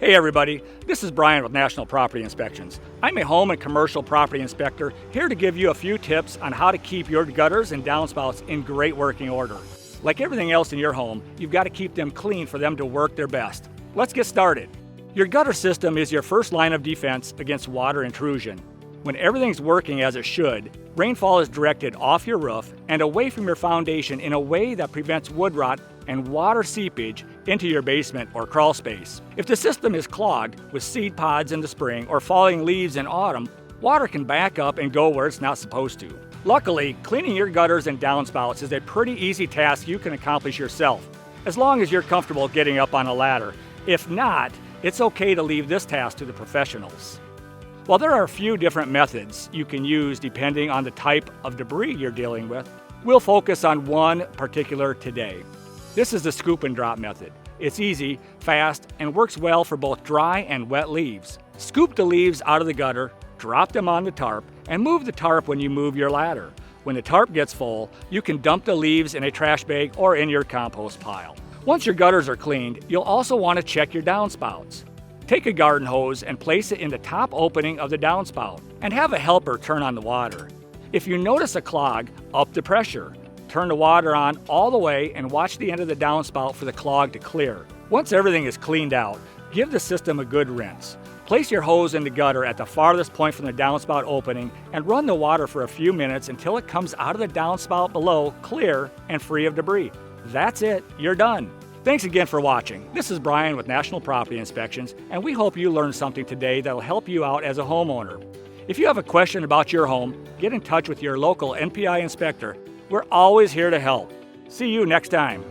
Hey everybody, this is Brian with National Property Inspections. I'm a home and commercial property inspector here to give you a few tips on how to keep your gutters and downspouts in great working order. Like everything else in your home, you've got to keep them clean for them to work their best. Let's get started. Your gutter system is your first line of defense against water intrusion. When everything's working as it should, rainfall is directed off your roof and away from your foundation in a way that prevents wood rot and water seepage into your basement or crawl space. If the system is clogged with seed pods in the spring or falling leaves in autumn, water can back up and go where it's not supposed to. Luckily, cleaning your gutters and downspouts is a pretty easy task you can accomplish yourself, as long as you're comfortable getting up on a ladder. If not, it's okay to leave this task to the professionals. While there are a few different methods you can use depending on the type of debris you're dealing with, we'll focus on one particular today. This is the scoop and drop method. It's easy, fast, and works well for both dry and wet leaves. Scoop the leaves out of the gutter, drop them on the tarp, and move the tarp when you move your ladder. When the tarp gets full, you can dump the leaves in a trash bag or in your compost pile. Once your gutters are cleaned, you'll also want to check your downspouts. Take a garden hose and place it in the top opening of the downspout, and have a helper turn on the water. If you notice a clog, up the pressure. Turn the water on all the way and watch the end of the downspout for the clog to clear. Once everything is cleaned out, give the system a good rinse. Place your hose in the gutter at the farthest point from the downspout opening and run the water for a few minutes until it comes out of the downspout below clear and free of debris. That's it, you're done. Thanks again for watching. This is Brian with National Property Inspections, and we hope you learned something today that'll help you out as a homeowner. If you have a question about your home, get in touch with your local NPI inspector. We're always here to help. See you next time.